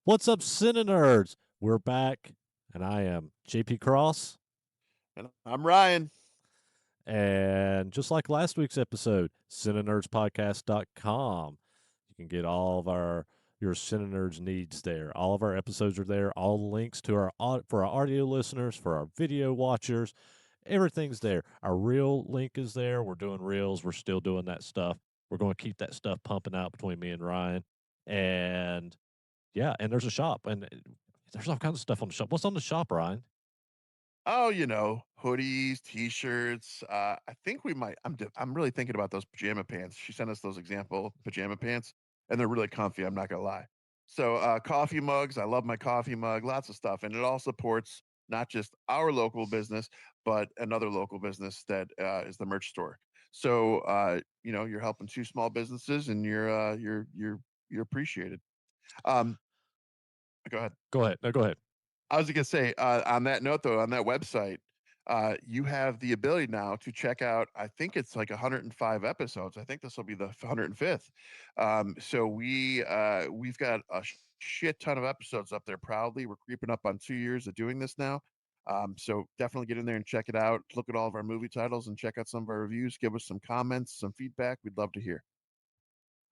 What's up, CineNerds? We're back, and I am JP Cross. And I'm Ryan. And just like last week's episode, CineNerdsPodcast.com. You can get all of your CineNerds needs there. All of our episodes are there. All the links to for our audio listeners, for our video watchers, everything's there. Our reel link is there. We're doing reels. We're still doing that stuff. We're going to keep that stuff pumping out between me and Ryan. And yeah, and there's a shop, and there's all kinds of stuff on the shop. What's on the shop, Ryan? Oh, hoodies, t-shirts. I think we might. I'm really thinking about those pajama pants. She sent us those example pajama pants, and they're really comfy. I'm not gonna lie. So, coffee mugs. I love my coffee mug. Lots of stuff, and it all supports not just our local business, but another local business that is the merch store. So, you're helping two small businesses, and you're appreciated. Um, Go ahead. Go ahead. No, go ahead. I was gonna say, on that note, though, on that website, you have the ability now to check out. I think it's like 105 episodes. I think this will be the 105th. So we've got a shit ton of episodes up there. Proudly, we're creeping up on 2 years of doing this now. So definitely get in there and check it out. Look at all of our movie titles and check out some of our reviews. Give us some comments, some feedback. We'd love to hear.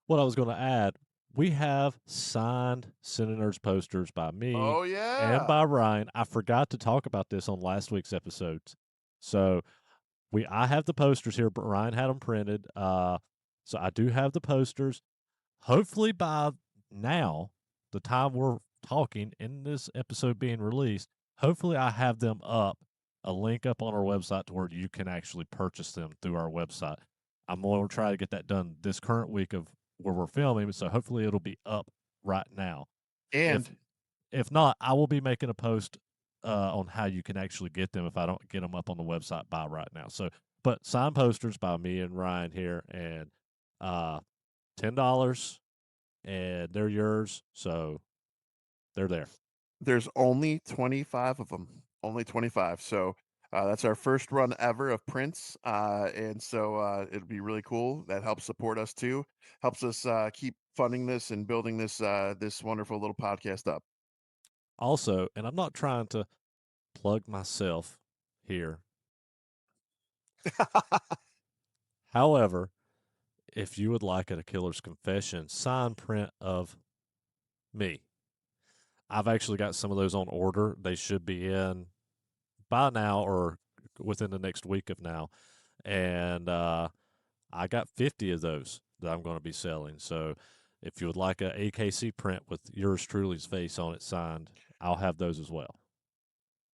What I was going to add, we have signed Senators posters by me Oh and yeah. by Ryan. I forgot to talk about this on last week's episodes. So I have the posters here, but Ryan had them printed. So I do have the posters. Hopefully by now, the time we're talking in this episode being released, hopefully I have them up, a link up on our website to where you can actually purchase them through our website. I'm going to try to get that done this current week of where we're filming, so hopefully it'll be up right now. If And if not, I will be making a post on how you can actually get them if I don't get them up on the website by right now. So, but signed posters by me and Ryan here, and $10, and they're yours. So they're there. there's only 25 of them, only 25. So that's our first run ever of prints, and so it'll be really cool. That helps support us too, helps us keep funding this and building this wonderful little podcast up. Also, and I'm not trying to plug myself here. However, if you would like a killer's confession signed print of me, I've actually got some of those on order. They should be in by now or within the next week of now. And I got 50 of those that I'm going to be selling. So if you would like a AKC print with yours truly's face on it signed, I'll have those as well.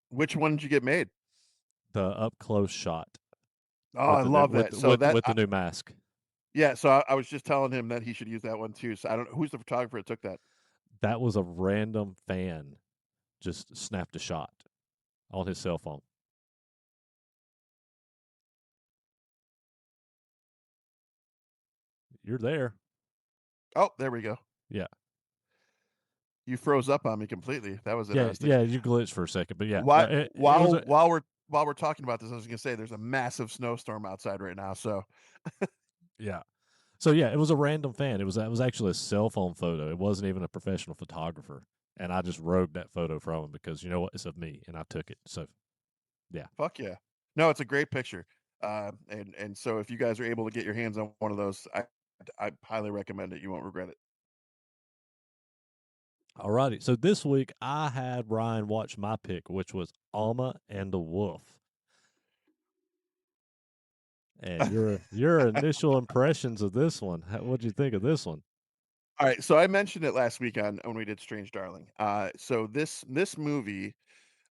Which one did you get made? The up close shot Oh, with I the new love that. So with the new mask. yeah, so I was just telling him that he should use that one too. So I don't know who's the photographer that took that. That was a random fan just snapped a shot on his cell phone. You're there. Oh, there we go. Yeah. You froze up on me completely. That was Yeah, interesting. yeah, you glitched for a second, but yeah, Why it was a while we're talking about this, I was gonna say there's a massive snowstorm outside right now. So yeah. So yeah, it was a random fan. It was actually a cell phone photo. It wasn't even a professional photographer, and I just rogued that photo from him because you know what, it's of me, and I took it. So yeah. fuck yeah. No, it's a great picture. And so if you guys are able to get your hands on one of those, I highly recommend it. You won't regret it. Alrighty. So this week I had Ryan watch my pick, which was Alma and the Wolf. And your initial impressions of this one, what'd you think of this one? All right, so I mentioned it last week on when we did Strange Darling. So this movie,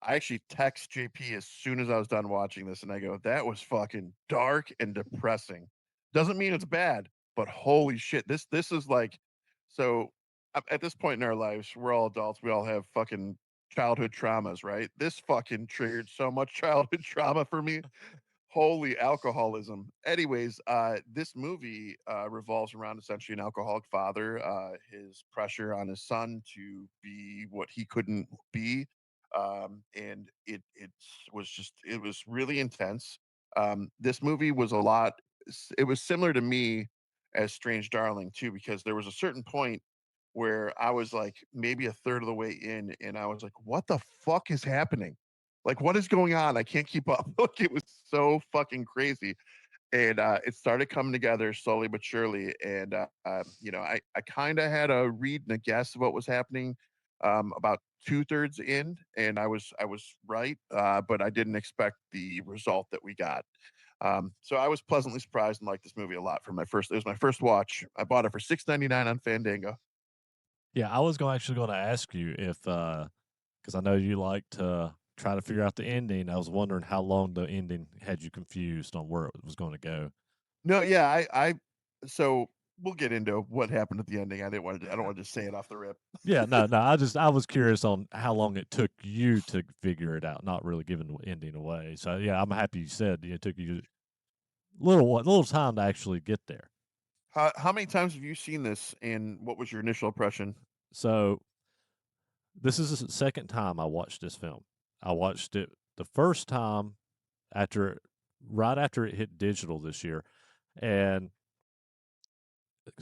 I actually text JP as soon as I was done watching this, and I go, "That was fucking dark and depressing." Doesn't mean it's bad, but holy shit, this is like so. At this point in our lives, we're all adults. We all have fucking childhood traumas, right? This fucking triggered so much childhood trauma for me. Holy alcoholism. Anyways, this movie revolves around essentially an alcoholic father, his pressure on his son to be what he couldn't be. And it was just it was really intense. This movie was a lot, it was similar to me as Strange Darling too, because there was a certain point where I was, like, maybe a third of the way in, and I was like, "What the fuck is happening? Like, what is going on? I can't keep up." Like, it was so fucking crazy, and, it started coming together slowly but surely, and, you know, I kinda had a read and a guess of what was happening, about 2/3 in, and I was right, but I didn't expect the result that we got. So I was pleasantly surprised and liked this movie a lot for my first it was my first watch. I bought it for 6.99 on Fandango. Yeah, I was actually going to ask you if, because I know you like to try to figure out the ending. I was wondering how long the ending had you confused on where it was going to go. No, yeah, I so we'll get into what happened at the ending. I don't wanna just say it off the rip. Yeah, no, no. I was curious on how long it took you to figure it out, not really giving the ending away. So yeah, I'm happy you said it took you little time to actually get there. How many times have you seen this, and what was your initial impression? So this is the second time I watched this film. I watched it the first time after right after it hit digital this year, and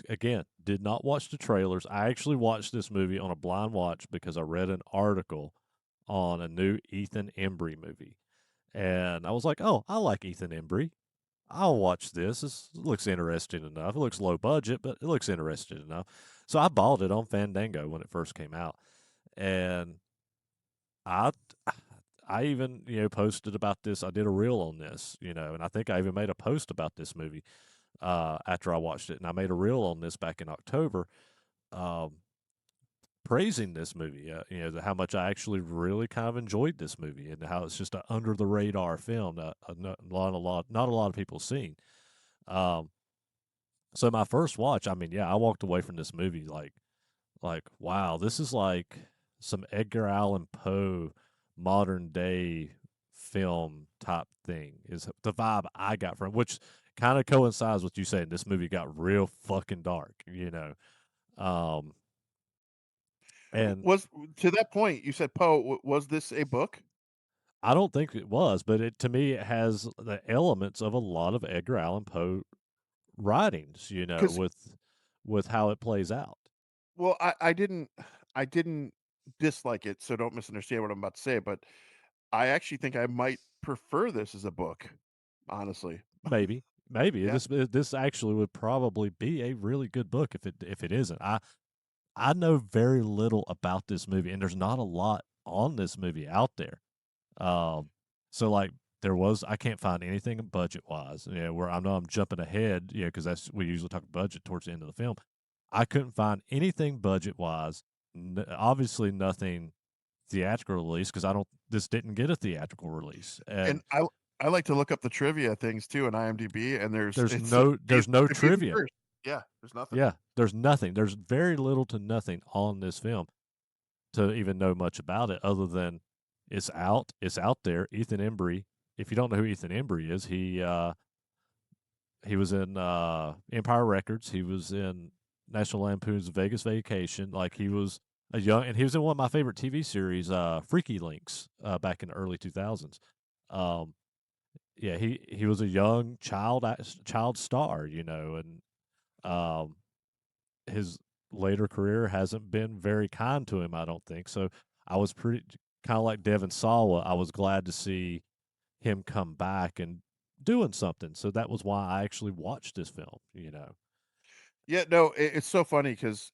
again, did not watch the trailers. I actually watched this movie on a blind watch because I read an article on a new Ethan Embry movie. And I was like, oh, I like Ethan Embry. I'll watch this. This looks interesting enough. It looks low budget, but it looks interesting enough. So I bought it on Fandango when it first came out. And I I even, posted about this. I did a reel on this, and I think I even made a post about this movie after I watched it. And I made a reel on this back in October, um, praising this movie. How much I actually really kind of enjoyed this movie and how it's just an under the radar film that not a lot of people seen. Um, so my first watch, I mean, yeah, I walked away from this movie like wow, this is like some Edgar Allan Poe modern day film type thing is the vibe I got from, which kind of coincides with you saying this movie got real fucking dark. Um, and Was to that point, you said Poe, was this a book? I don't think it was, but to me it has the elements of a lot of Edgar Allan Poe writings, Because with how it plays out. well, I didn't dislike it, so don't misunderstand what I'm about to say, but I actually think I might prefer this as a book, honestly. Maybe, maybe Yeah, this actually would probably be a really good book if it isn't. I know very little about this movie, and there's not a lot on this movie out there. Um, so like there was, I can't find anything budget wise. Where I know I'm jumping ahead, because that's we usually talk budget towards the end of the film. I couldn't find anything budget wise. Obviously, nothing theatrical release because I don't. This didn't get a theatrical release, and and I like to look up the trivia things too on IMDb, and there's no it beat me trivia. first. Yeah, there's nothing. Yeah, there's nothing. There's very little to nothing on this film to even know much about it other than it's out. It's out there. Ethan Embry. If you don't know who Ethan Embry is, he was in Empire Records. He was in National Lampoon's Vegas Vacation. Like he was a young, and he was in one of my favorite TV series, Freaky Links, back in the early 2000s. Um, yeah, he was a young child star, and um, his later career hasn't been very kind to him, I don't think. So I was pretty kind of like Devin Sawa. I was glad to see him come back and doing something. So that was why I actually watched this film. Yeah, no, it's so funny because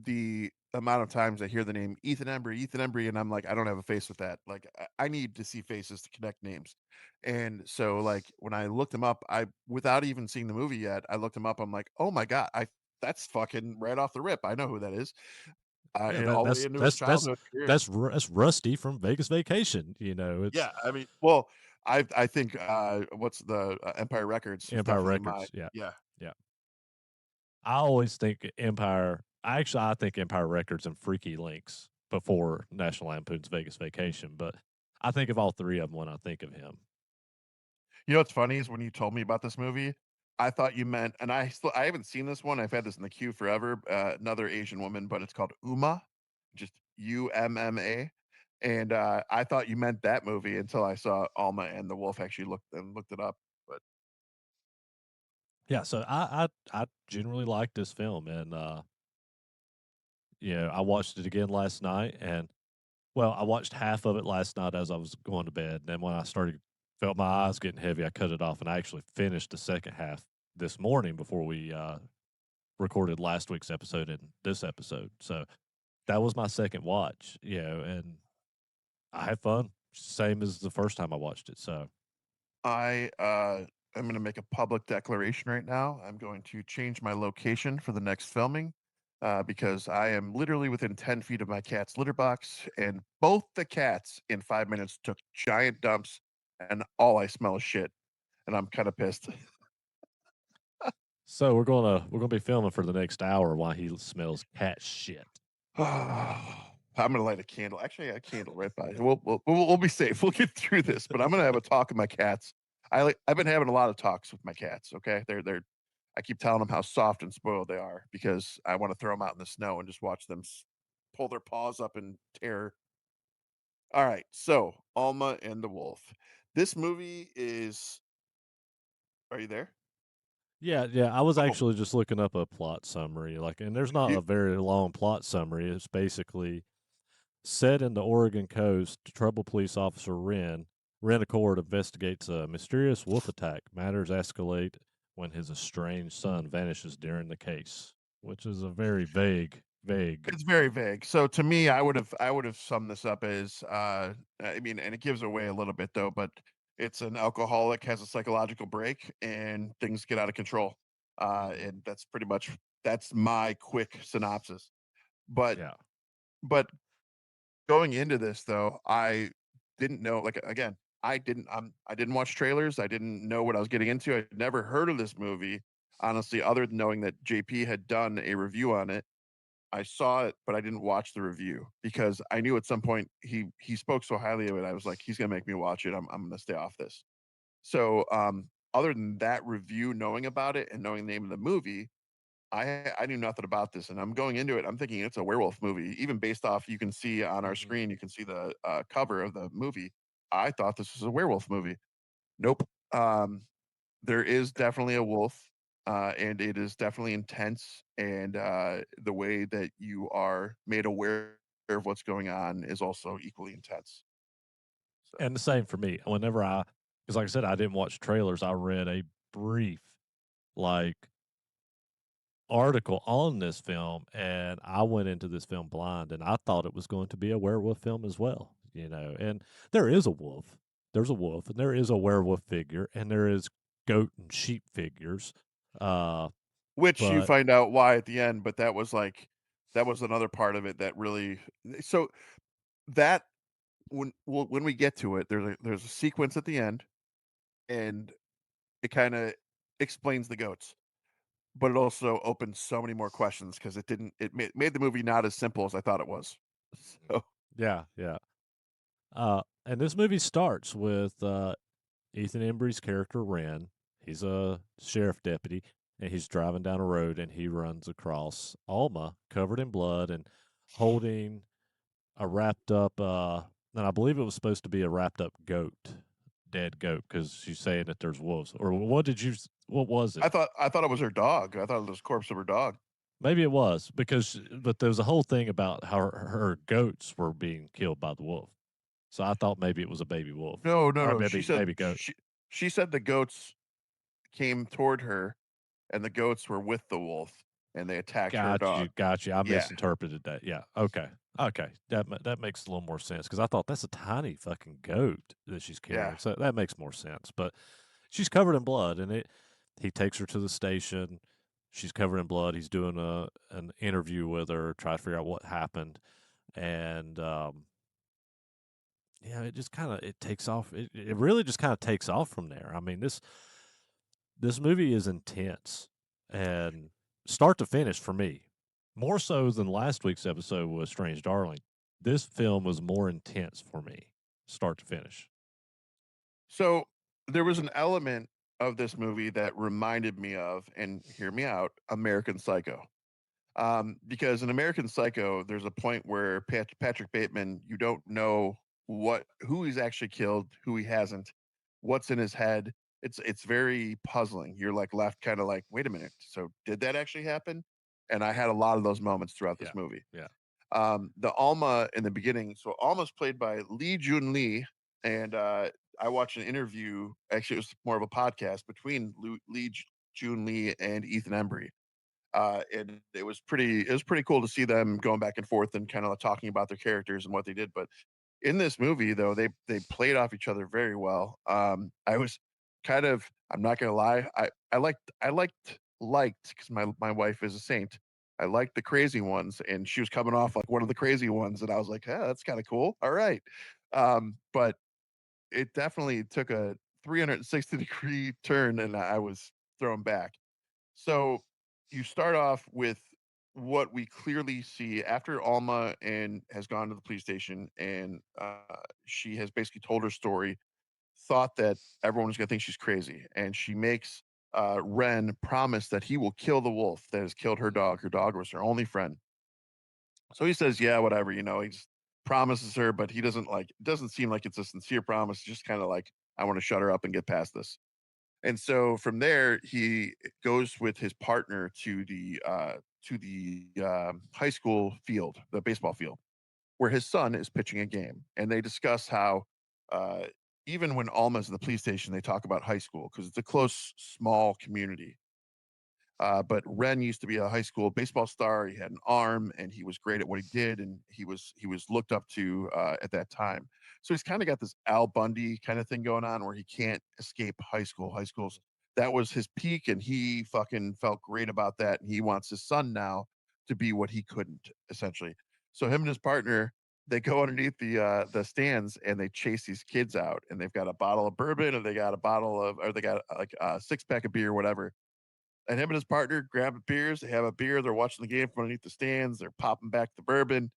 the amount of times I hear the name Ethan Embry, and I'm like, I don't have a face with that. Like, I need to see faces to connect names. And so, like, when I looked him up, without even seeing the movie yet, I looked him up. I'm like, oh my God, that's fucking right off the rip. I know who that is. Yeah, And all the way into his childhood career. that's Rusty from Vegas Vacation. It's Yeah, I mean, well, I think what's the Empire Records is Empire definitely my Records. Yeah, yeah. yeah. I always think Empire. I think Empire Records and Freaky Links before National Lampoon's Vegas Vacation, but I think of all three of them when I think of him. You know what's funny is when you told me about this movie, I thought you meant, and I haven't seen this one. I've had this in the queue forever. Another Asian woman, but it's called Uma, just UMMA. And I thought you meant that movie until I saw Alma and the Wolf actually looked it up. But Yeah, so I generally like this film, and I watched it again last night, and well, I watched half of it last night as I was going to bed. And then when I started, felt my eyes getting heavy, I cut it off, and I actually finished the second half this morning before we recorded last week's episode and this episode. So that was my second watch, and I had fun, same as the first time I watched it. So I'm gonna make a public declaration right now. I'm going to change my location for the next filming, because I am literally within 10 feet of my cat's litter box, and both the cats in 5 minutes took giant dumps, and all I smell is shit, and I'm kinda pissed. so we're gonna be filming for the next hour while he smells cat shit. I'm gonna light a candle. Actually, I got a candle right by. We'll be safe. We'll get through this, but I'm gonna have a talk with my cats. I've been having a lot of talks with my cats. Okay, they're. I keep telling them how soft and spoiled they are because I want to throw them out in the snow and just watch them pull their paws up in terror. All right, so Alma and the Wolf. This movie is. Are you there? Yeah, yeah. I was Oh, actually just looking up a plot summary, and there's not you. a very long plot summary. It's basically set in the Oregon coast. Troubled police officer Ren Accord investigates a mysterious wolf attack. Matters escalate when his estranged son vanishes during the case, which is a very vague. It's very vague. So to me, I would have summed this up as I mean, and it gives away a little bit though, but it's an alcoholic has a psychological break and things get out of control. Mhm. And that's my quick synopsis. But Yeah. but going into this though, I didn't know like again, I didn't watch trailers. I didn't know what I was getting into. I'd never heard of this movie, honestly, other than knowing that JP had done a review on it. I saw it, but I didn't watch the review because I knew at some point he spoke so highly of it. I was like, he's gonna make me watch it. I'm gonna stay off this. So other than that review, knowing about it and knowing the name of the movie, I knew nothing about this. And I'm going into it, I'm thinking it's a werewolf movie. Even based off you can see on our Mhm. screen, you can see the cover of the movie. I thought this was a werewolf movie. Nope. There is definitely a wolf, and it is definitely intense, and, the way that you are made aware of what's going on is also equally intense. So And the same for me. Because like I said, I didn't watch trailers. I read a brief, like, article on this film, and I went into this film blind, and I thought it was going to be a werewolf film as well, and there is a wolf. There's a wolf, and there is a werewolf figure, and there is goat and sheep figures. Uh, which you but find out why at the end, but that was another part of it that really so that when we get to it, there's a sequence at the end, and it kinda explains the goats. But it also opens so many more questions because it made the movie not as simple as I thought it was. So yeah, yeah. And this movie starts with Ethan Embry's character Ren. He's a sheriff deputy, and he's driving down a road, and he runs across Alma, covered in blood and holding a wrapped up, and I believe it was supposed to be a wrapped up goat, dead goat, because she's saying that there's wolves. Or what was it? I thought it was her dog. I thought it was the corpse of her dog. Maybe it was but there was a whole thing about how her goats were being killed by the wolf. So I thought maybe it was a baby wolf, No, no, or no. She said maybe goat. she said the goats came toward her and the goats were with the wolf and they attacked her dog. Got you. I Yeah, misinterpreted that. Yeah. Okay. Okay. That makes a little more sense because I thought that's a tiny fucking goat that she's yeah. carrying. So that makes more sense. But she's covered in blood, and he takes her to the station. She's covered in blood. He's doing an interview with her, try to figure out what happened, and it just kind of it takes off. It really just kind of takes off from there. I mean this movie is intense and start to finish for me, more so than last week's episode was Strange Darling. This film was more intense for me, start to finish. So there was an element of this movie that reminded me of, and hear me out, American Psycho. Because in American Psycho, there's a point where Patrick Bateman, you don't know who he's actually killed, who he hasn't, what's in his head. It's very puzzling. You're like left kind of like, wait a minute. So did that actually happen? and I had a lot of those moments throughout Yeah. this movie. Yeah. The Alma in the beginning, so Alma's played by Lee Jun Lee, and I watched an interview. Actually, it was more of a podcast between Jun Lee and Ethan Embry, and it was pretty cool to see them going back and forth and kind of talking about their characters and what they did. But in this movie, though, they played off each other very well. I was kind of, I'm not gonna lie, I liked because my wife is a saint. I liked the crazy ones, and she was coming off like one of the crazy ones, and I was like, "Yeah, that's kind of cool. All right," but it definitely took a 360-degree turn, and I was thrown back. So you start off with what we clearly see after Alma and has gone to the police station, and she has basically told her story, thought that everyone was going to think she's crazy, and she makes Ren promise that he will kill the wolf that has killed her dog. Her dog was her only friend. So he says, "Yeah, whatever." He just promises her, but he doesn't like. It doesn't seem like it's a sincere promise. Just kind of like, "I want to shut her up and get past this." And so from there, he goes with his partner to the high school field, the baseball field, where his son is pitching a game, and they discuss how uh, even when Alma's in the police station, they talk about high school because it's a close, small community. But Ren used to be a high school baseball star. He had an arm, and he was great at what he did, and he was looked up to at that time. So he's kind of got this Al Bundy kind of thing going on, where he can't escape high school. High school's that was his peak, and he fucking felt great about that. And he wants his son now to be what he couldn't, essentially. So him and his partner, they go underneath the stands and they chase these kids out, and they've got a bottle of bourbon, and they got a bottle of, or they got like a 6 pack of beer, whatever, and him and his partner grab beers. They have a beer. They're watching the game from underneath the stands. They're popping back the bourbon,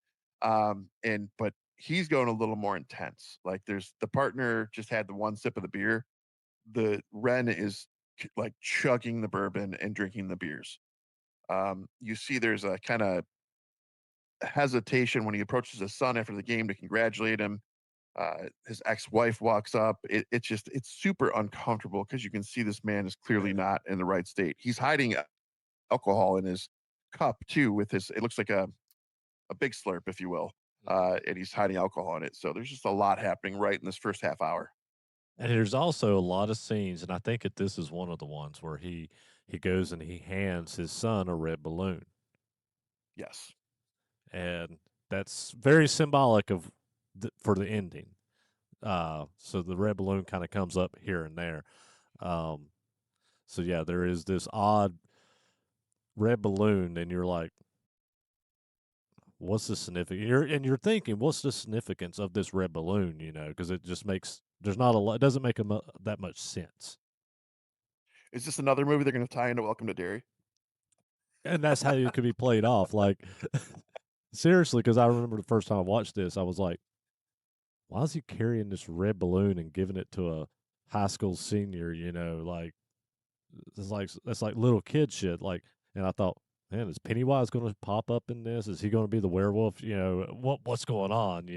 and but he's going a little more intense. Like there's the partner just had the one sip of the beer. The Ren is like chugging the bourbon and drinking the beers. You see, there's a kind of hesitation when he approaches his son after the game to congratulate him. His ex-wife walks up. It's super uncomfortable because you can see this man is clearly not in the right state. He's hiding alcohol in his cup too with his, it looks like a big slurp, if you will. Mhm. And he's hiding alcohol in it. So there's just a lot happening right in this first half hour. And there's also a lot of scenes, and I think that this is one of the ones where he goes and he hands his son a red balloon, Yes. and that's very symbolic of for the ending. So the red balloon kind of comes up here and there. Um, so yeah, there is this odd red balloon, and you're like, what's the significance? You're thinking, what's the significance of this red balloon? Because it just makes there's not a lot. It doesn't make that much sense, Is this another movie they're going to tie into Welcome to Derry? and that's how it could be played off. Like seriously, because I remember the first time I watched this, I was like, why is he carrying this red balloon and giving it to a high school senior? Like that's like little kid shit. Like, and I thought, man, is Pennywise going to pop up in this? Is he going to be the werewolf? What's going on?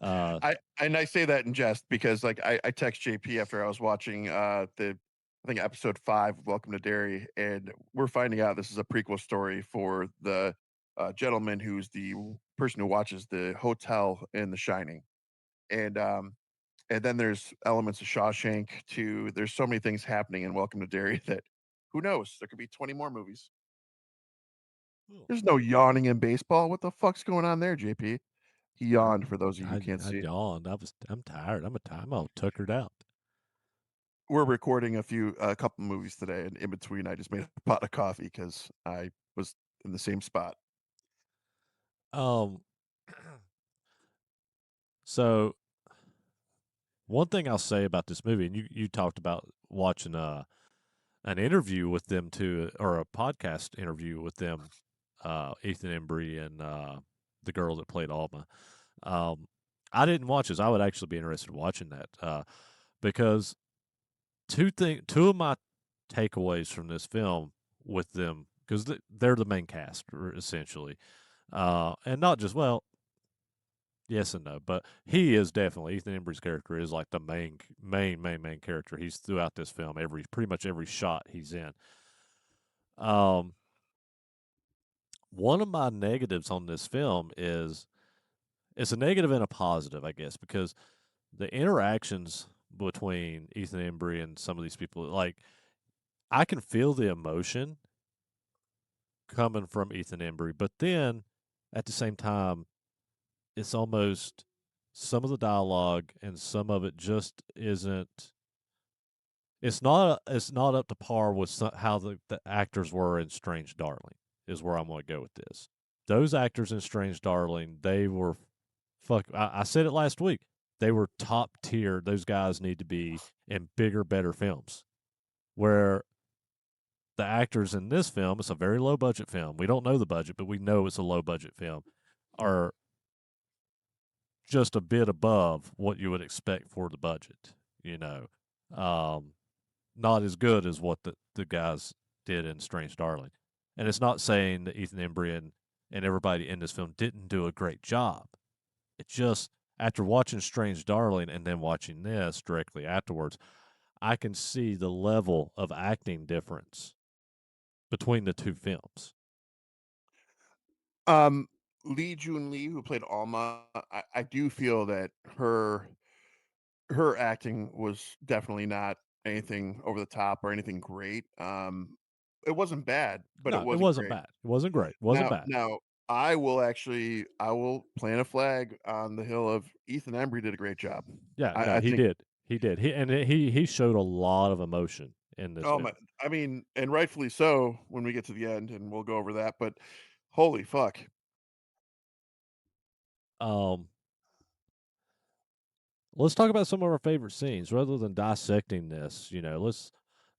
I say that in jest because like I text JP after I was watching the, I think, episode 5 of Welcome to Derry, and we're finding out this is a prequel story for the gentleman who's the person who watches the hotel in The Shining. And and then there's elements of Shawshank too. There's so many things happening in Welcome to Derry that who knows? There could be 20 more movies. Oh. There's no yawning in baseball. What the fuck's going on there, JP? He I, yawned for those of you who can't I see. yawned. I'm tired. I'm all tuckered out. We're recording a couple movies today, and in between, I just made a pot of coffee because I was in the same spot. Um, so one thing I'll say about this movie, and you talked about watching an interview with them too, or a podcast interview with them, Ethan Embry and the girl that played Alma. Um, I didn't watch this. I would actually be interested in watching that because two of my takeaways from this film with them because they're the main cast essentially, and not just well. Yes and no, but he is definitely Ethan Embry's character is like the main character. He's throughout this film, pretty much every shot he's in. Um, one of my negatives on this film is it's a negative and a positive, I guess, because the interactions between Ethan Embry and some of these people, like I can feel the emotion coming from Ethan Embry, but then at the same time, it's almost some of the dialogue and some of it just isn't. It's not up to par with how the actors were in Strange Darling. Is where I'm going to go with this. Those actors in Strange Darling, they were fuck. I said it last week. They were top tier. Those guys need to be in bigger, better films. Where the actors in this film, it's a very low budget film. We don't know the budget, but we know it's a low budget film. Are just a bit above what you would expect for the budget. You know, um, not as good as what the guys did in Strange Darling. And it's not saying that Ethan Embry and everybody in this film didn't do a great job. It just after watching Strange Darling and then watching this directly afterwards, I can see the level of acting difference between the two films. Um, Lee Jun Lee, who played Alma, I do feel that her acting was definitely not anything over the top or anything great. It wasn't bad, but it No, it wasn't wasn't great. bad. It wasn't great. It wasn't Now bad. now, I will plant a flag on the hill of Ethan Embry did a great job. Yeah, no, I he think did. He did. He showed a lot of emotion in this oh my film. I mean, and rightfully so when we get to the end, and we'll go over that, but holy fuck. Um, let's talk about some of our favorite scenes rather than dissecting this.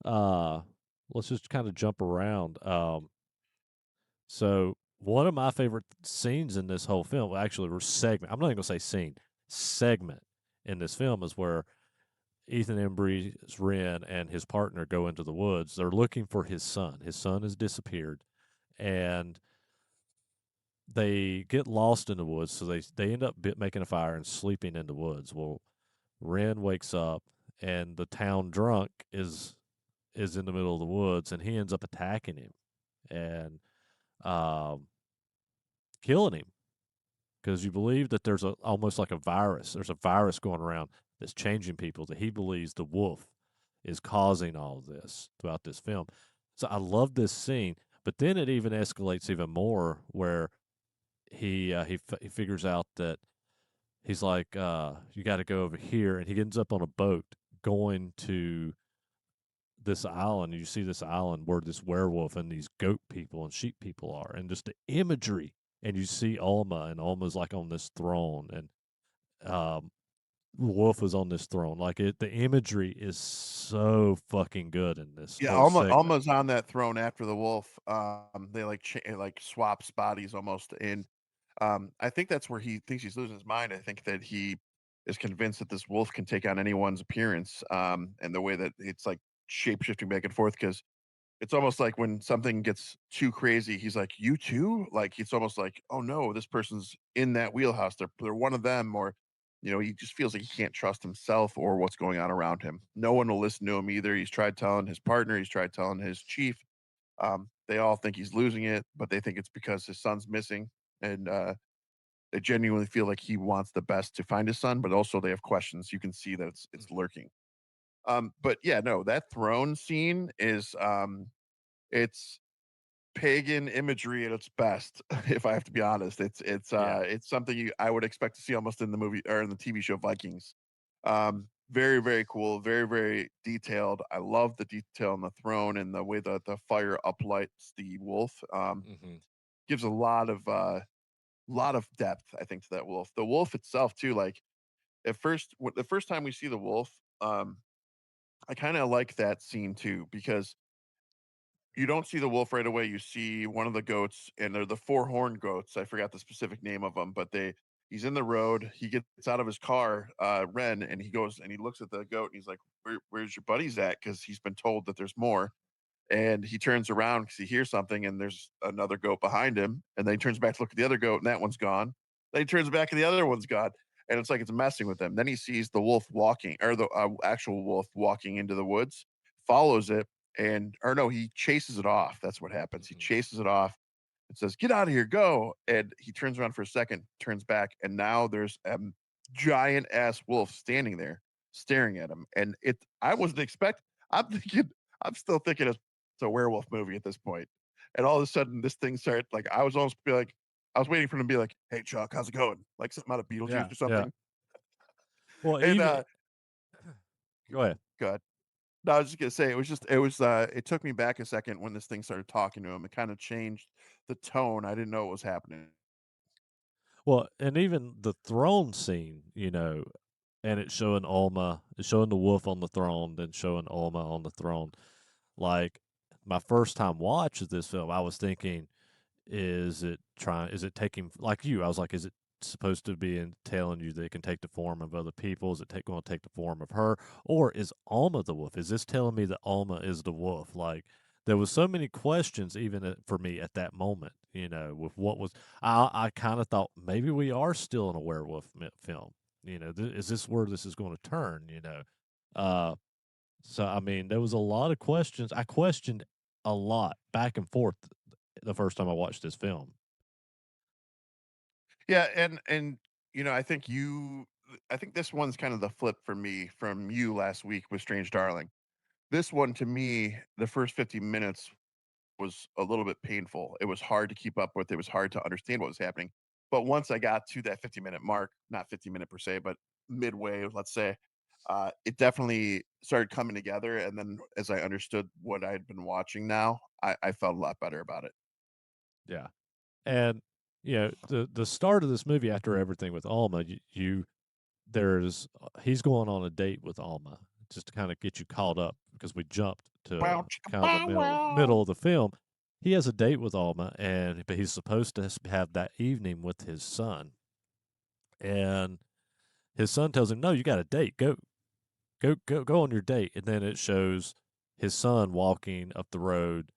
Uh, let's just kind of jump around. So one of my favorite scenes in this whole film, actually, or segment. I'm not even gonna say scene, segment in this film is where Ethan Embry's Ren and his partner go into the woods. They're looking for his son. His son has disappeared, and they get lost in the woods. So they end up making a fire and sleeping in the woods. Well, Ren wakes up, and the town drunk is in the middle of the woods, and he ends up attacking him and um, killing him because you believe that there's almost like a virus. There's a virus going around that's changing people that he believes the wolf is causing all of this throughout this film. So I love this scene, but then it even escalates even more where he figures out that he's like, you got to go over here, and he ends up on a boat going to this island. You see this island where this werewolf and these goat people and sheep people are, and just the imagery. And you see Alma, and Alma's like on this throne, and Wolf is on this throne. Like the imagery is so fucking good in this Yeah, whole segment. Alma's on that throne after the wolf. They like like swaps bodies almost, and I think that's where he thinks he's losing his mind. I think that he is convinced that this wolf can take on anyone's appearance, and the way that it's like shape shifting back and forth because it's almost like when something gets too crazy, he's like, "You too?" Like, it's almost like, "Oh, no, this person's in that wheelhouse. They're one of them," or, he just feels like he can't trust himself or what's going on around him. No one will listen to him either. He's tried telling his partner, he's tried telling his chief. They all think he's losing it, but they think it's because his son's missing, and, they genuinely feel like he wants the best to find his son, but also they have questions. You can see that it's Mhm. lurking. But yeah, no, that throne scene is, it's pagan imagery at its best, if I have to be honest. Yeah. It's something I would expect to see almost in the movie or in the TV show Vikings. Very, very cool, very, very detailed. I love the detail on the throne and the way that the fire uplights the wolf. Hmm. Gives a lot of depth, I think, to that wolf. The wolf itself too, like at first the first time we see the wolf, I kind of like that scene too because you don't see the wolf right away. You see one of the goats, and they're the four-horned goats. I forgot the specific name of them, but he's in the road. He gets out of his car, Ren, and he goes and he looks at the goat and he's like, Where's your buddies at? Because he's been told that there's more. And he turns around because he hears something, and there's another goat behind him. And then he turns back to look at the other goat, and that one's gone. Then he turns back, and the other one's gone. And it's like it's messing with him. Then he sees the wolf walking, or the actual wolf walking into the woods, follows it, or no, he chases it off. That's what happens. He Hmm. chases it off, and says, "Get out of here, go!" And he turns around for a second, turns back, and now there's a giant ass wolf standing there staring at him. And I wasn't expect. I'm thinking, I'm still thinking it's a werewolf movie at this point. And all of a sudden, this thing started like I was almost be like, I was waiting for him to be like, "Hey Chuck, how's it going?" Like something out of Yeah, Beetlejuice or yeah. something. Well, And even go ahead. God, no, I was just gonna say it took me back a second when this thing started talking to him. It kind of changed the tone. I didn't know what was happening. Well, and even the throne scene, and it's showing Alma, it's showing the wolf on the throne, then showing Alma on the throne. Like my first time watch of this film, I was thinking, is it taking like you? I was like, is it supposed to be in telling you that it can take the form of other people? Is it going to take the form of her, or is Alma the wolf? Is this telling me that Alma is the wolf? Like there was so many questions even for me at that moment. With what was I kind of thought maybe we are still in a werewolf film. Is this where this is going to turn? Uh, so I mean, there was a lot of questions. I questioned a lot back and forth the first time I watched this film. Yeah, and I think this one's kind of the flip for me from you last week with Strange Darling. This one to me, the first 50 minutes was a little bit painful. It was hard to keep up with. It was hard to understand what was happening. But once I got to that 50-minute mark, not 50-minute per se, but midway, let's say, it definitely started coming together. And then as I understood what I had been watching now, I felt a lot better about it. Yeah, and the start of this movie after everything with Alma, he's going on a date with Alma just to kind of get you caught up because we jumped to Wow, chicka, kind of the bow, middle wow. of the film. He has a date with Alma, but he's supposed to have that evening with his son, and his son tells him, "No, you got a date. Go on your date." And then it shows his son walking up the road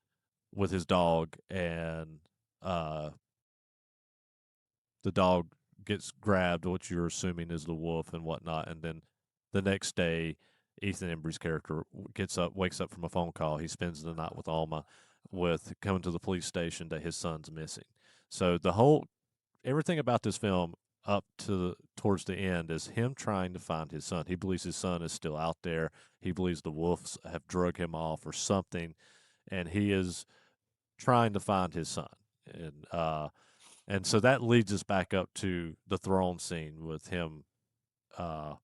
with his dog, and uh, the dog gets grabbed, what you're assuming is the wolf and whatnot. And then the next day, Ethan Embry's character wakes up from a phone call. He spends the night with Alma, with coming to the police station that his son's missing. So everything about this film up to towards the end is him trying to find his son. He believes his son is still out there. He believes the wolves have drug him off or something, and he is trying to find his son. And so that leads us back up to the throne scene with him uh,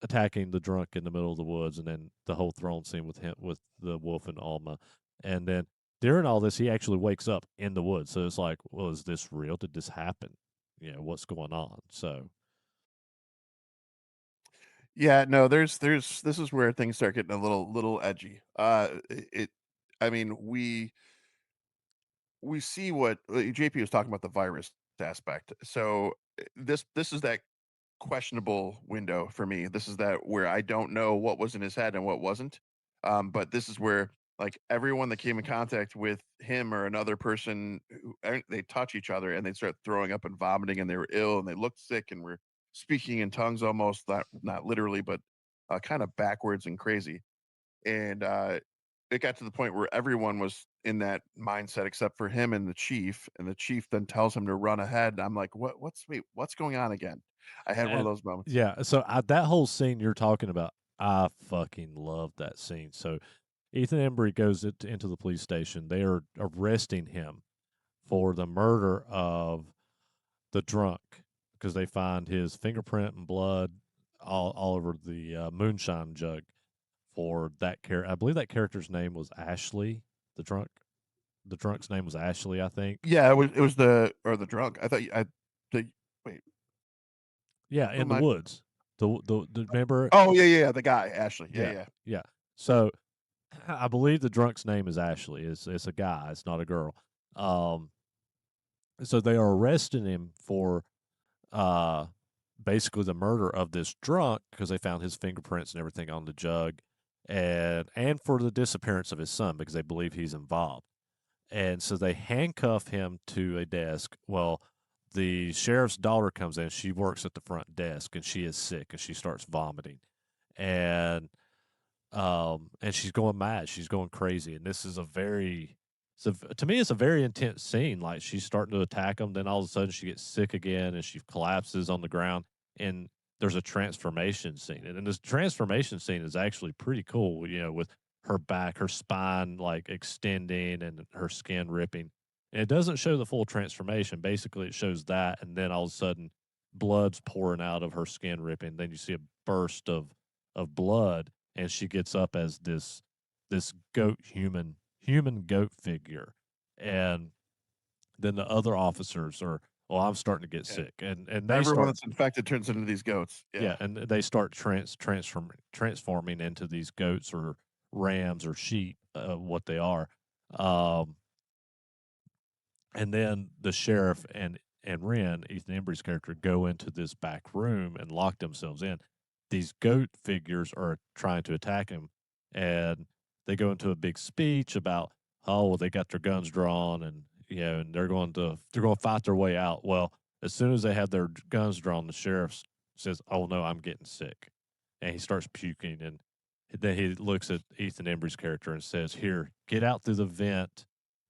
attacking the drunk in the middle of the woods, and then the whole throne scene with him with the wolf and Alma, and then during all this, he actually wakes up in the woods. So it's like, well, is this real? Did this happen? What's going on? So Yeah, no, there's this is where things start getting a little edgy. I mean, we see what JP was talking about the virus aspect. So this is that questionable window for me. This is that where I don't know what was in his head and what wasn't. But this is where like everyone that came in contact with him or another person, they touch each other and they start throwing up and vomiting and they were ill and they looked sick and were speaking in tongues almost not literally, but kind of backwards and crazy. And it got to the point where everyone was in that mindset except for him and the chief then tells him to run ahead. And I'm like, what's going on again? I had one of and those moments. yeah, so that whole scene you're talking about, I fucking love that scene. So Ethan Embry goes into the police station. They are arresting him for the murder of the drunk because they find his fingerprint and blood all over the moonshine jug for that character. I believe that character's name was Ashley. The drunk, the drunk's name was Ashley, I think. Yeah, it was the drunk. I thought the wait, Yeah, who in am the I? woods. The remember? Oh yeah, the guy Ashley. Yeah, Yeah, yeah. yeah. So I believe the drunk's name is Ashley. It's a guy. It's not a girl. Um, so they are arresting him for uh basically the murder of this drunk because they found his fingerprints and everything on the jug, and for the disappearance of his son because they believe he's involved. And so they handcuff him to a desk. Well, the sheriff's daughter comes in. She works at the front desk and she is sick and she starts vomiting. And and she's going mad. She's going crazy. And this is a very So to me, it's a very intense scene. Like she's starting to attack him, then all of a sudden she gets sick again and she collapses on the ground. And there's a transformation scene, and this transformation scene is actually pretty cool. You know, with her back, her spine like extending, and her skin ripping. And it doesn't show the full transformation. Basically, it shows that, and then all of a sudden, blood's pouring out of her skin ripping. Then you see a burst of blood, and she gets up as this goat human goat figure. And then the other officers are, well, I'm starting to get Yeah. sick. And they Everyone start, that's infected turns into these goats. yeah, Yeah. and they start transforming into these goats or rams or sheep, what they are. Um, and then the sheriff and Ren, Ethan Embry's character, go into this back room and lock themselves in. These goat figures are trying to attack him, and they go into a big speech about, oh, well, they got their guns drawn, and and they're going to fight their way out. Well, as soon as they have their guns drawn, the sheriff says, "Oh no, I'm getting sick," and he starts puking, and then he looks at Ethan Embry's character and says, "Here, get out through the vent."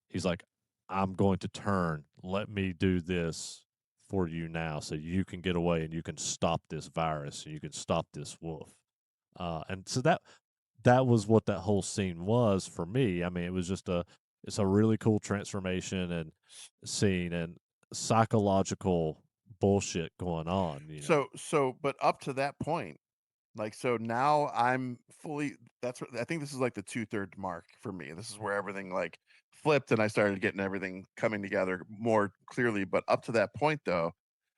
He's like, I'm going to turn. Let me do this for you now so you can get away and you can stop this virus and you can stop this wolf. And so that was what that whole scene was for me. I mean, it's a really cool transformation and scene and psychological bullshit going on. But up to that point, like, so now I'm fully that's what I think this is like the 2/3 mark for me. This is where everything, like, flipped and I started getting everything coming together more clearly, but up to that point, though,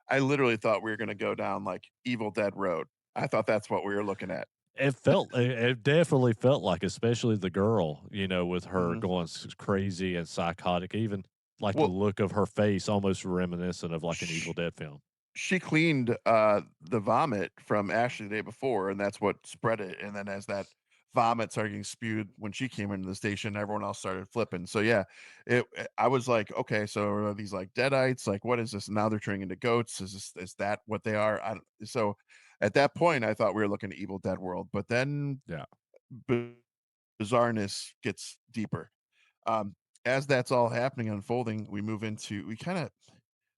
I literally thought we were gonna go down, like, Evil Dead road. I thought that's what we were looking at. It definitely felt like, especially the girl, with her Mhm. going crazy and psychotic, even like the Well, look of her face, almost reminiscent of like an sh Evil Dead film. she cleaned, the vomit from Ashley the day before, and that's what spread it, and then as that vomit started getting spewed when she came into the station, everyone else started flipping. So, yeah, I was like, "Okay, so are these, like, deadites? Like, what is this? Now they're turning into goats? Is that what they are?" I don't so, at that point, I thought we were looking at Evil Dead world, but then Yeah. b bizarreness gets deeper. Um, as that's all happening, unfolding, we move into we kinda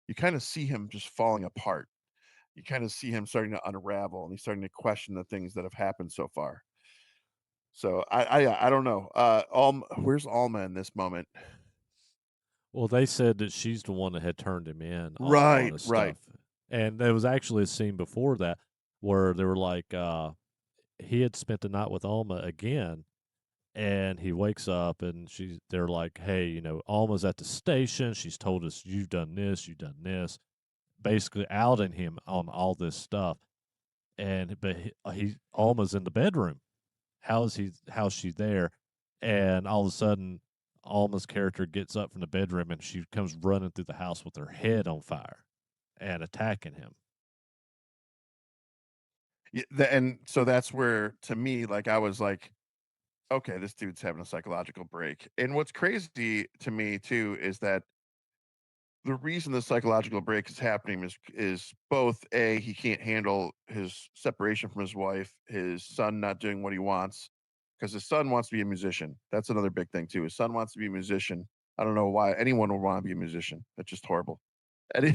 you kinda see him just falling apart. You kinda see him starting to unravel, and he's starting to question the things that have happened so far. So I don't know. Where's Alma in this moment? Well, they said that she's the one that had turned him in on all Right, this right. stuff. And there was actually a scene before that where they were like, he had spent the night with Alma again. And he wakes up and they're like, hey, Alma's at the station. She's told us you've done this, basically outing him on all this stuff. And but he Alma's in the bedroom. How's she there? And all of a sudden, Alma's character gets up from the bedroom and she comes running through the house with her head on fire and attacking him. And so that's where, to me, like, I was like, "Okay, this dude's having a psychological break." And what's crazy to me too is that the reason the psychological break is happening is both A, he can't handle his separation from his wife, his son not doing what he wants, because his son wants to be a musician. That's another big thing too. His son wants to be a musician. I don't know why anyone would want to be a musician. That's just horrible. Any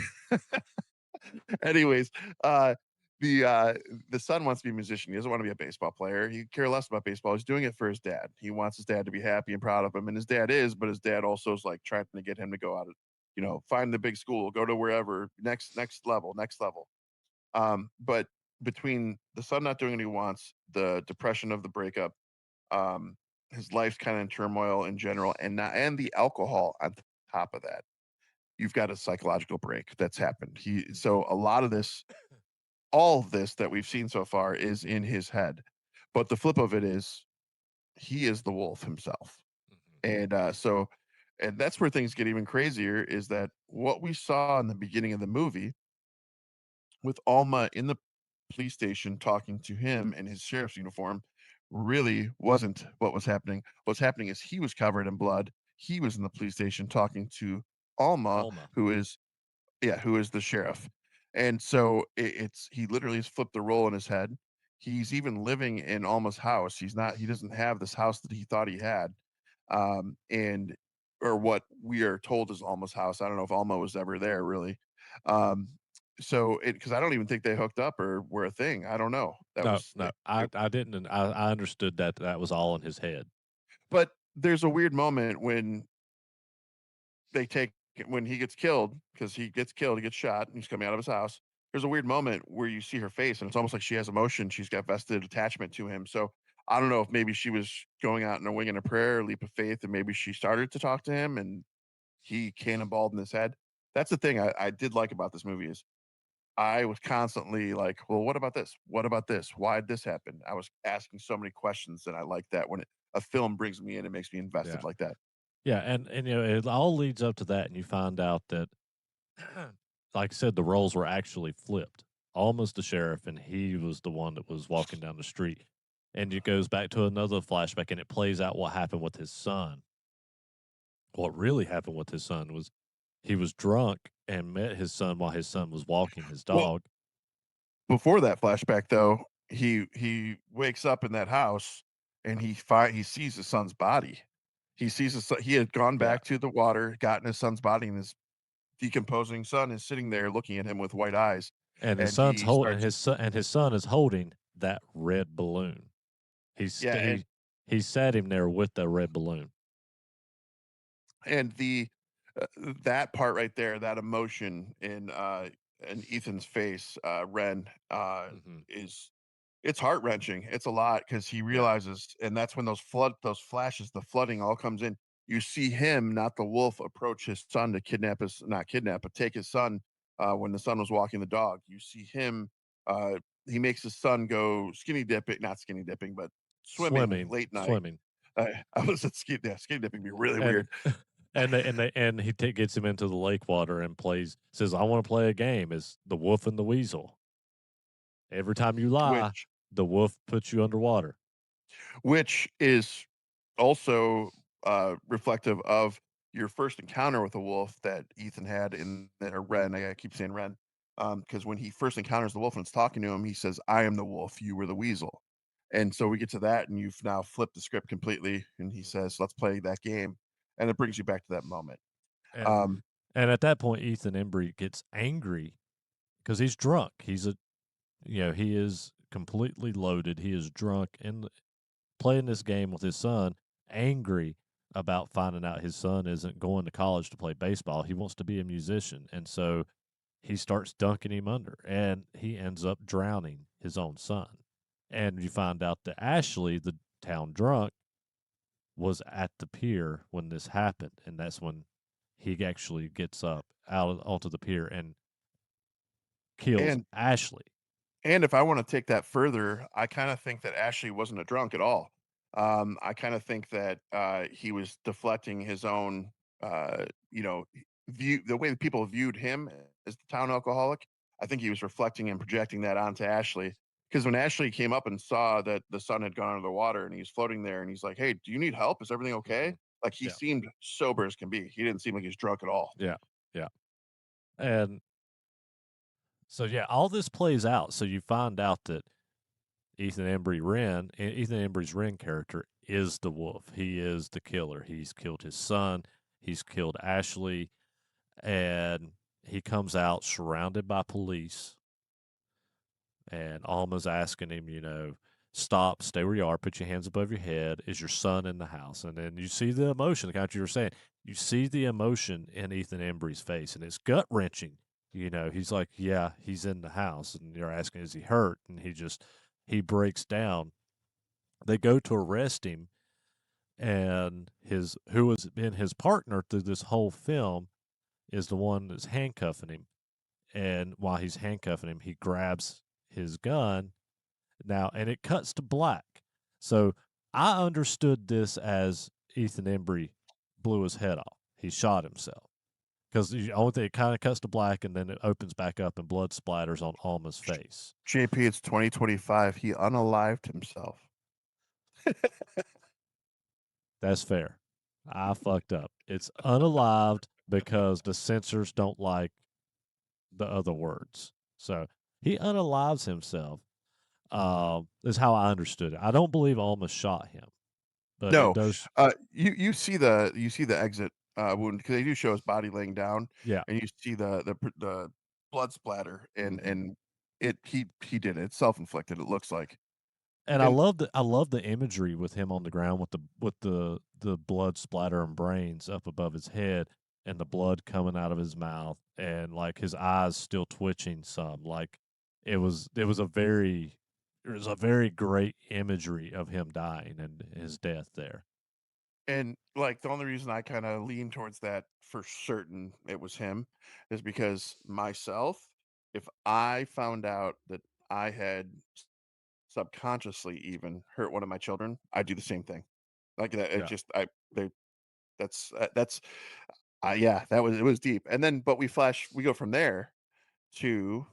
Anyways, uh, the, uh, the son wants to be a musician. He doesn't wanna be a baseball player. He care less about baseball. He's doing it for his dad. He wants his dad to be happy and proud of him, and his dad is, but his dad also is, like, trying to get him to go out and, find the big school, go to wherever, next level, next level. But between the son not doing what he wants, the depression of the breakup, um, his life's kinda in turmoil in general, and the alcohol on top of that, you've got a psychological break that's happened. So a lot of this all of this that we've seen so far is in his head. But the flip of it is he is the wolf himself. Mhm. And that's where things get even crazier is that what we saw in the beginning of the movie with Alma in the police station talking to him in his sheriff's uniform really wasn't what was happening. What's happening is he was covered in blood. He was in the police station talking to Alma, Alma. who is yeah, who is the sheriff. And so it's he literally has flipped the role in his head. He's even living in Alma's house. He doesn't have this house that he thought he had. And or what we are told is Alma's house. I don't know if Alma was ever there really. Um, so it because I don't even think they hooked up or were a thing. I don't know. That No, was no, it I didn't. And I understood that that was all in his head. but there's a weird moment when he gets killed, because he gets killed, he gets shot, and he's coming out of his house. There's a weird moment where you see her face, and it's almost like she has emotion. She's got vested attachment to him. So I don't know if maybe she was going out in a wing and a prayer, leap of faith, and maybe she started to talk to him, and he cannonballed in his head. That's the thing I did like about this movie is I was constantly like, "Well, what about this? What about this? Why'd this happen?" I was asking so many questions, and I like that when a film brings me in and makes me invested Yeah. like that. Yeah, and you know, it all leads up to that, and you find out that, like I said, the roles were actually flipped. Almost the sheriff, and he was the one that was walking down the street. And it goes back to another flashback, and it plays out what happened with his son. What really happened with his son was he was drunk and met his son while his son was walking his Well, dog. before that flashback, though, he wakes up in that house and he sees his son's body. He sees his son he had gone Yeah, back to the water, gotten his son's body, and his decomposing son is sitting there looking at him with white eyes, and his and son's he hold and starts his son is holding that red balloon. He's yeah, st- he sat him there with the red balloon. and uh, that part right there, that emotion in Ethan's face, Ren, Hmm. is it's heart-wrenching. It's a lot because he Yeah, realizes and that's when those flashes, the flooding all comes in. You see him, not the wolf, approach his son to kidnap his not kidnap, but take his son, when the son was walking the dog. You see him, he makes his son go skinny dipping not skinny dipping, but swimming swimming, late night. swimming, I was at skinny dipping be really and weird. and he gets him into the lake water and says, "I want to play a game." It's the wolf and the weasel. Every time you lie, Which the wolf puts you underwater. which is also reflective of your first encounter with a wolf that Ethan had in that or Ren. I keep saying Ren because when he first encounters the wolf and it's talking to him, he says, "I am the wolf. You were the weasel." And so we get to that, and you've now flipped the script completely. And he says, "Let's play that game," and it brings you back to that moment. And Um, and at that point, Ethan Embry gets angry because he's drunk. He is completely loaded. He is drunk and playing this game with his son, angry about finding out his son isn't going to college to play baseball. He wants to be a musician. And so he starts dunking him under and he ends up drowning his own son. And you find out that Ashley, the town drunk, was at the pier when this happened. And that's when he actually gets up onto the pier and kills and Ashley. And if I wanna take that further, I kinda think that Ashley wasn't a drunk at all. I kinda think that, he was deflecting his own, view the way that people viewed him as the town alcoholic. I think he was reflecting and projecting that onto Ashley. Because when Ashley came up and saw that the son had gone under the water and he's floating there and he's like, "Hey, do you need help? Is everything okay?" Hmm. Like, he Yeah. seemed sober as can be. He didn't seem like he was drunk at all. Yeah. Yeah. And so, yeah, all this plays out. So you find out that Ethan Embry's Wren character is the wolf. He is the killer. He's killed his son. He's killed Ashley, and he comes out surrounded by police. And Alma's asking him, stop, stay where you are, put your hands above your head. Is your son in the house? And then you see the emotion, like you were saying, you see the emotion in Ethan Embry's face, and it's gut wrenching. He's like, yeah, he's in the house. And you're asking, is he hurt? And he breaks down. They go to arrest him, and who has been his partner through this whole film is the one that's handcuffing him. And while he's handcuffing him, he grabs his gun now, and it cuts to black. So I understood this as Ethan Embry blew his head off. He shot himself because the only thing it kind of cuts to black, and then it opens back up, and blood splatters on Alma's face. JP, it's 2025. He unalived himself. That's fair. I fucked up. It's unalived because the censors don't like the other words. So he unalives himself. Is how I understood it. I don't believe Alma shot him, but it No, does. you see the exit, wound because they do show his body laying down, Yeah. and you see the blood splatter, and Mhm. he did it. It's self-inflicted, it looks like. And And I love the imagery with him on the ground with the blood splatter and brains up above his head and the blood coming out of his mouth and, like, his eyes still twitching some, like, it was a very great imagery of him dying and his death there. like, the only reason I kinda lean towards that for certain it was him is because myself, if I found out that I had subconsciously even hurt one of my children, I'd do the same thing. Like, that it Yeah. just I they that's yeah, that was it was deep, and then but we go from there to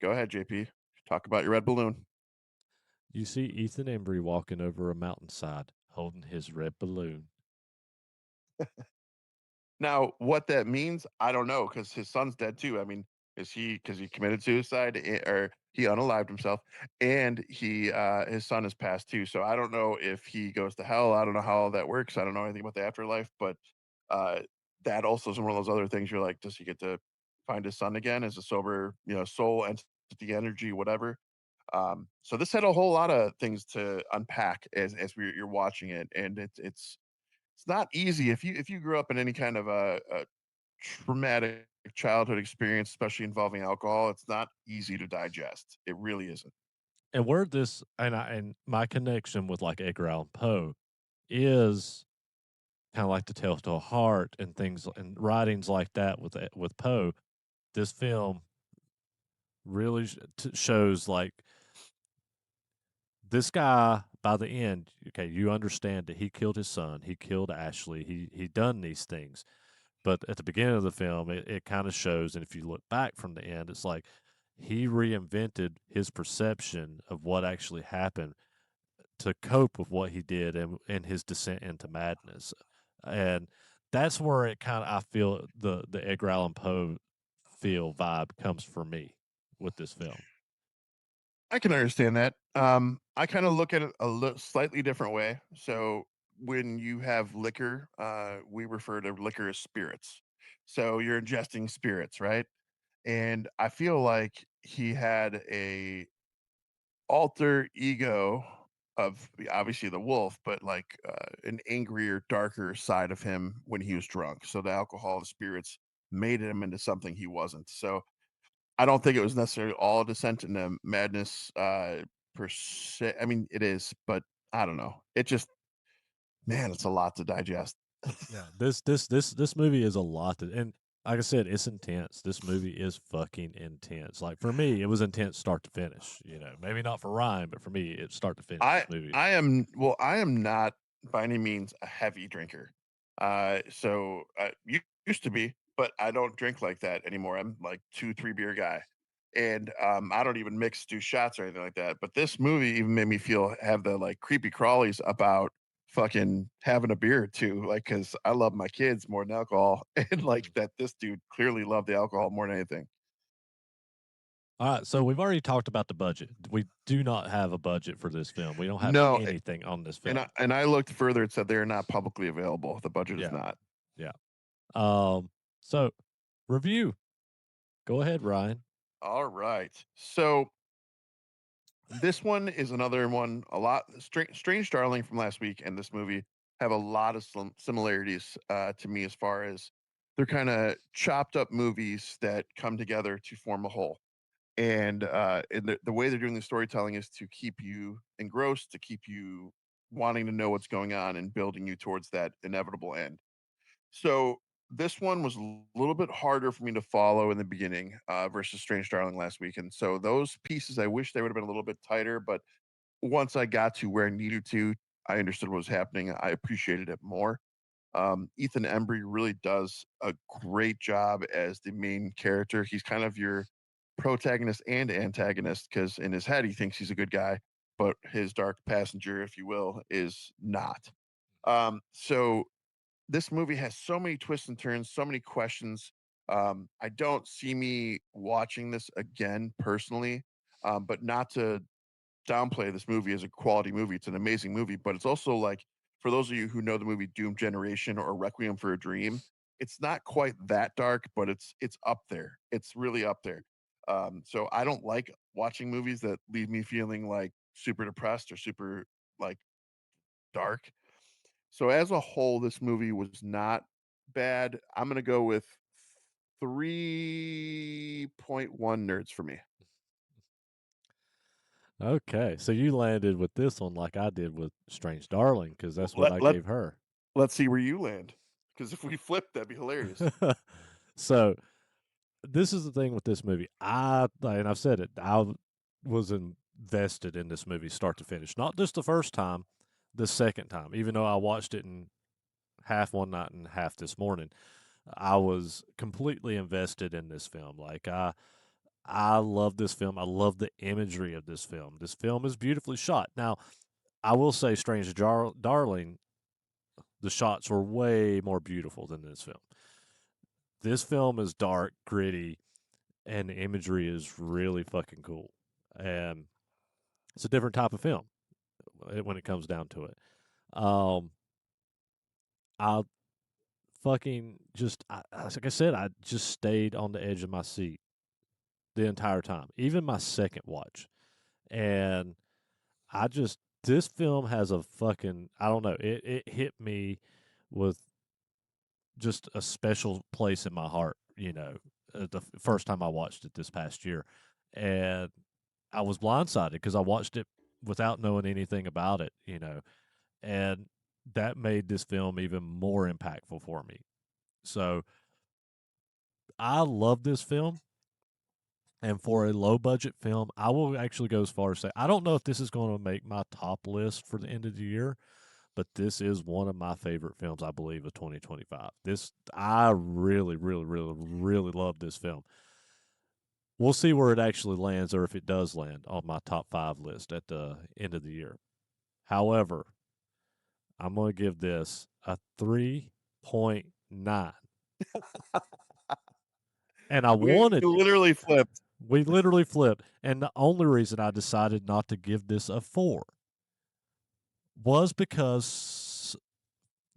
go ahead, JP, talk about your red balloon. You see Ethan Embry walking over a mountainside holding his red balloon. Now, what that means, I don't know, because his son's dead too. I mean, is he because he committed suicide, or he unalived himself, and his son has passed too, so I don't know if he goes to hell, I don't know how all that works, I don't know anything about the afterlife, but, uh, that also is one of those other things you're like, does he get to find his son again as a sober, soul, entity, energy, whatever? So this had a whole lot of things to unpack as you're watching it, and it's not easy if you grew up in any kind of a traumatic childhood experience, especially involving alcohol. It's not easy to digest. It really isn't. And where this and my connection with, like, Edgar Allan Poe is kinda like the Telltale Heart and things and writings like that with Poe. This film really shows, like, this guy by the end, okay, you understand that he killed his son, he killed Ashley, he done these things, but at the beginning of the film, it kinda shows, and if you look back from the end, it's like he reinvented his perception of what actually happened to cope with what he did and his descent into madness. And that's where it kind of I feel the Edgar Allan Poe feel vibe comes for me with this film. I can understand that. I kind of look at it a slightly different way. So when you have liquor, we refer to liquor as spirits. So you're ingesting spirits, right? And I feel like he had a alter ego of obviously the wolf, but like an angrier, darker side of him when he was drunk. So the alcohol, the spirits made him into something he wasn't. So I don't think it was necessarily all descent into madness per se. I mean, it is, but I don't know. It just, man, it's a lot to digest. Yeah, this movie is a lot to, and like I said, it's intense. This movie is fucking intense. Like for me, it was intense start to finish. You know, maybe not for Ryan, but for me, it's start to finish. This movie. I am not by any means a heavy drinker. So used to be, but I don't drink like that anymore. I'm like 2, 3 beer guy. And I don't even do shots or anything like that. But this movie even made me have the like creepy crawlies about fucking having a beer too. Like, cause I love my kids more than alcohol. And like Mhm. that this dude clearly loved the alcohol more than anything. All right, so we've already talked about the budget. We do not have a budget for this film. We don't have No, anything on this and film. I looked further, it said they're not publicly available. The budget is Yeah, not. yeah. So review. Go ahead, Ryan. All right. So this one is another one. A lot Strange Darling from last week and this movie have a lot of similarities to me as far as they're kind of chopped up movies that come together to form a whole. And the way they're doing the storytelling is to keep you engrossed, to keep you wanting to know what's going on and building you towards that inevitable end. So this one was a little bit harder for me to follow in the beginning versus Strange Darling last week, and so those pieces I wish they would have been a little bit tighter. But once I got to where I needed to, I understood what was happening. I appreciated it more. Ethan Embry really does a great job as the main character. He's kind of your protagonist and antagonist because in his head he thinks he's a good guy, but his dark passenger, if you will, is not. So this movie has so many twists and turns, so many questions. I don't see me watching this again personally, but not to downplay this movie as a quality movie. It's an amazing movie, but it's also like for those of you who know the movie Doom Generation or Requiem for a Dream, it's not quite that dark, but it's up there. It's really up there. So I don't like watching movies that leave me feeling like super depressed or super like dark. So as a whole, this movie was not bad. I'm gonna go with 3.1 nerds for me. Okay, so you landed with this one like I did with Strange Darling because that's what Let I let gave her. let's see where you land. Because if we flip, that'd be hilarious. So this is the thing with this movie. And I've said it. Was invested in this movie start to finish. Not just the first time, the second time. Even though I watched it in half one night and half this morning, I was completely invested in this film. I love this film. I love the imagery of this film. This film is beautifully shot. Now, I will say, Darling, the shots were way more beautiful than this film. This film is dark, gritty, and the imagery is really fucking cool. And it's a different type of film when it comes down to it. Um, I fucking just, like I said, I just stayed on the edge of my seat the entire time, even my second watch. And this film has a fucking, I don't know, it hit me with just a special place in my heart, first time I watched it this past year. And I was blindsided because I watched it without knowing anything about it, and that made this film even more impactful for me. So I love this film. And for a low budget film, I will actually go as far as say, I don't know if this is going to make my top list for the end of the year, but this is one of my favorite films, I believe, of 2025. I really, really, really, really love this film. We'll see where it actually lands or if it does land on my top five list at the end of the year. However, I'm going to give this a 3.9. And I We wanted, literally flipped. we literally flipped. And the only reason I decided not to give this a 4 was because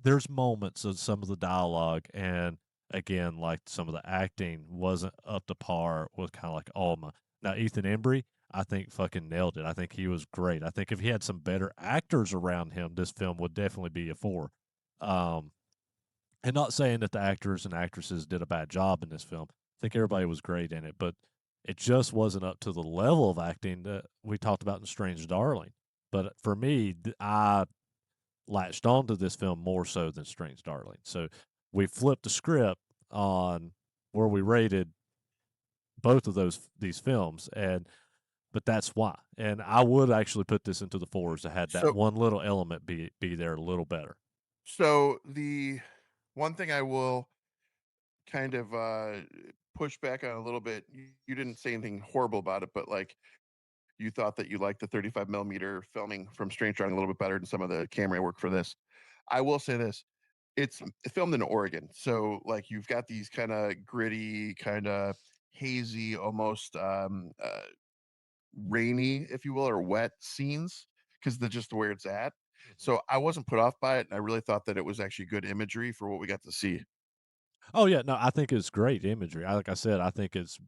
there's moments of some of the dialogue and again, like some of the acting wasn't up to par with kind of like Alma. Now, Ethan Embry, I think fucking nailed it. I think he was great. I think if he had some better actors around him, this film would definitely be a 4. Um, and not saying that the actors and actresses did a bad job in this film. I think everybody was great in it, but it just wasn't up to the level of acting that we talked about in Strange Darling. But for me, I latched onto this film more so than Strange Darling. So we flipped the script on where we rated both of these films, and but that's why. And I would actually put this into the fours to had that So one little element be there a little better. so the one thing I will kind of push back on a little bit, you didn't say anything horrible about it, but like you thought that you liked the 35 millimeter filming from Strange Drawing a little bit better than some of the camera work for this. I will say this. It's filmed in Oregon. So like you've got these kind of gritty, kind of hazy, almost rainy, if you will, or wet scenes because the just where it's at. Mhm. So I wasn't put off by it, and I really thought that it was actually good imagery for what we got to see. Oh yeah, no, I think it's great imagery. Like I said, I think it's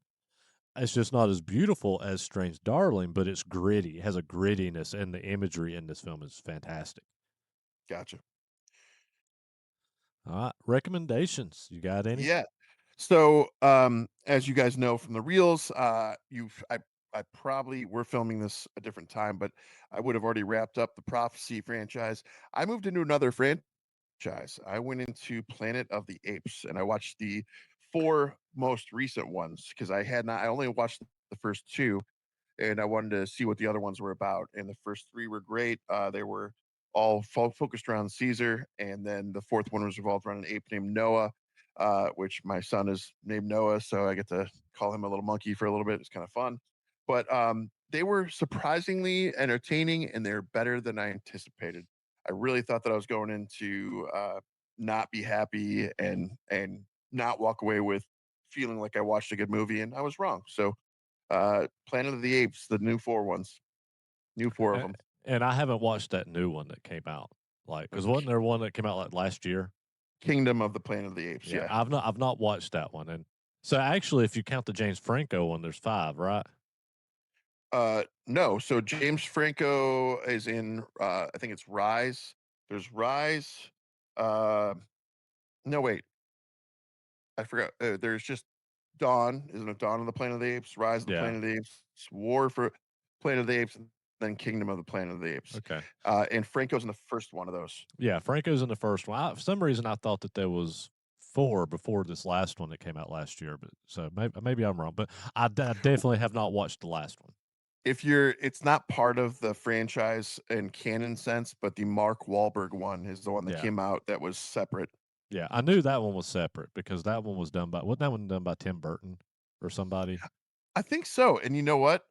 just not as beautiful as Strange Darling, but it's gritty. It has a grittiness, and the imagery in this film is fantastic. Gotcha. All right, recommendations. You got any? Yeah. So, as you guys know from the reels, I probably we're filming this a different time, but I would have already wrapped up the Prophecy franchise. I moved into another franchise. I went into Planet of the Apes, and I watched the 4 most recent ones because I only watched the first 2, and I wanted to see what the other ones were about. And the first 3 were great. They were all focused around Caesar, and then the 4th one was revolved around an ape named Noah, which my son is named Noah, so I get to call him a little monkey for a little bit. It's kind of fun, but they were surprisingly entertaining, and they're better than I anticipated. I really thought that I was going into not be happy and not walk away with feeling like I watched a good movie, and I was wrong. So Planet of the Apes, the new 4 ones, new 4 of A- them. And I haven't watched that new one that came out. Like, because wasn't Okay. there one that came out like last year? Kingdom of the Planet of the Apes. Yeah, Yeah. I've not watched that one, and so actually, if you count the James Franco one, there's 5, right? No. So James Franco is in. I think it's Rise. There's Rise. Uh, no, wait. I forgot. There's just Dawn. Isn't it Dawn of the Planet of the Apes? Rise of the Yeah. Planet of the Apes. War for Planet of the Apes. And then Kingdom of the Planet of the Apes. Okay. And Franco's in the first one of those. Yeah, Franco's in the first one. For some reason, I thought that there was 4 before this last one that came out last year, but so maybe I'm wrong. But I definitely have not watched the last one. If you're, it's not part of the franchise in canon sense, but the Mark Wahlberg one is the one that Yeah, came out that was separate. yeah, I knew that one was separate because that one was done by wasn't that one done by Tim Burton or somebody? I think so. And you know what?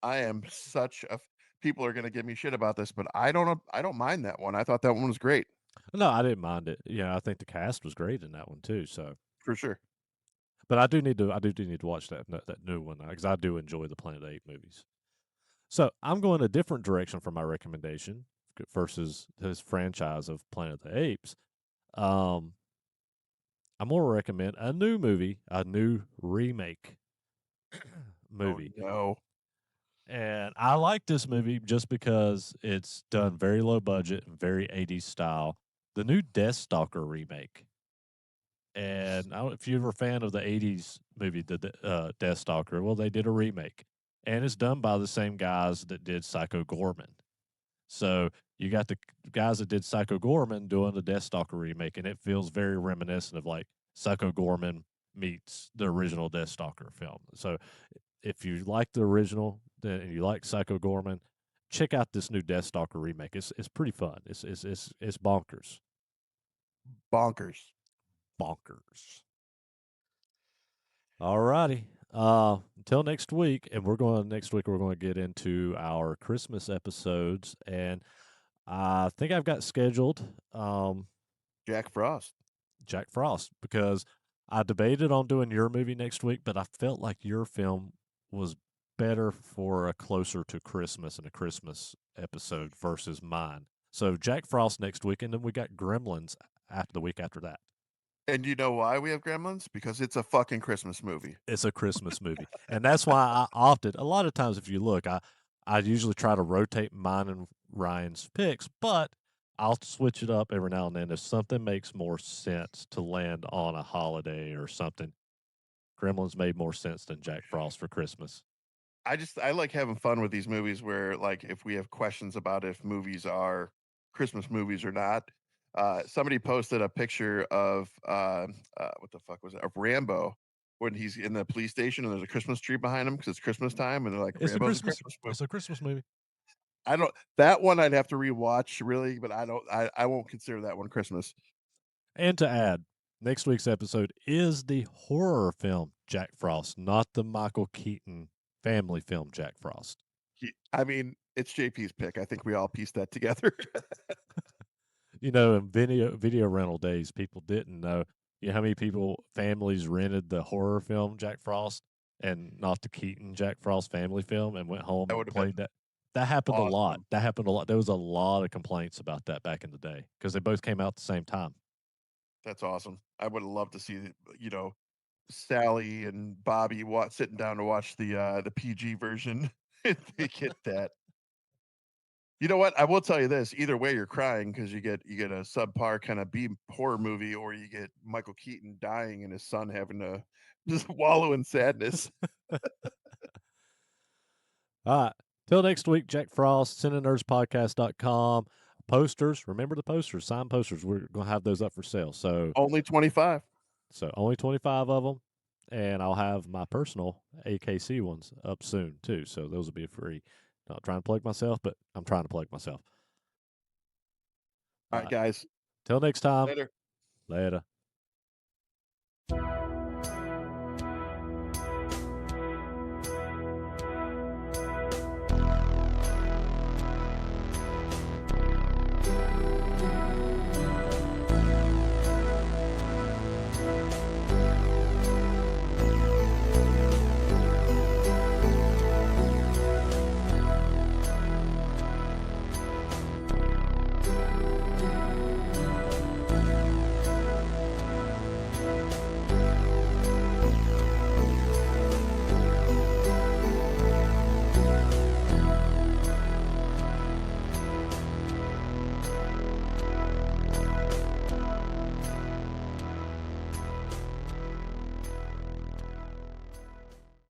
I am such a people are gonna give me shit about this, but I don't mind that one. I thought that one was great No, I didn't mind it. I think the cast was great in that one too. So, for sure. but I do need to watch that new one because I do enjoy the Planet Ape movies. So I'm going a different direction for my recommendation versus his franchise of Planet of the Apes. Um, I'm going to recommend a new movie, a new remake Oh movie. no. And I like this movie just because it's done very low budget and very 80s style. The new Death Stalker remake. And I don't, if you were a fan of the 80s movie, the Death Stalker, well, they did a remake. And it's done by the same guys that did Psycho Gorman. So you got the guys that did Psycho Gorman doing the Death Stalker remake, and it feels very reminiscent of like Psycho Gorman meets the original Death Stalker film. So if you like the original and you like Psycho Gorman, check out this new Death Stalker remake. It's pretty fun. It's bonkers, Bonkers. bonkers. All righty. Until next week, and next week we're going to get into our Christmas episodes, and I think I've got scheduled Jack Frost. Jack Frost because I debated on doing your movie next week, but I felt like your film was better for a closer to Christmas and a Christmas episode versus mine. So Jack Frost next week, and then we got Gremlins after the week after that. And you know why we have Gremlins? Because it's a fucking Christmas movie. It's a Christmas movie, and that's why I opted. A lot of times, if you look, I usually try to rotate mine and Ryan's picks, but I'll switch it up every now and then if something makes more sense to land on a holiday or something. Gremlins made more sense than Jack Frost for Christmas. I like having fun with these movies where like if we have questions about if movies are Christmas movies or not. Somebody posted a picture of what the fuck was it? Of Rambo when he's in the police station and there's a Christmas tree behind him because it's Christmas time and they're like It's a Rambo's a Christmas. Christmas movie. It's a Christmas movie. I don't that one I'd have to rewatch really, but I won't consider that one Christmas. And to add, next week's episode is the horror film Jack Frost, not the Michael Keaton family film Jack Frost. I mean, it's JP's pick. I think we all pieced that together. In video rental days, people didn't know. You know how many people families rented the horror film Jack Frost and not the Keaton Jack Frost family film and went home That and would have been played that. That happened a lot. awesome. That happened a lot. There was a lot of complaints about that back in the day because they both came out at the same time. That's awesome. I would have loved to see, you know, Sally and Bobby sitting down to watch the PG version. If they get that. You know what? I will tell you this. Either way, you're crying because you get a subpar kind of B horror movie, or you get Michael Keaton dying and his son having to just wallow in sadness. All right. Till next week, Jack Frost, CineNerdsPodcast.com. Posters. Remember the posters, signed posters. We're going to have those up for sale. Only 25. So only 25 of them. And I'll have my personal AKC ones up soon, too. So those will be free. Not trying to plug myself, but I'm trying to plug myself. All All right, right. guys. Till next time. Later. Later.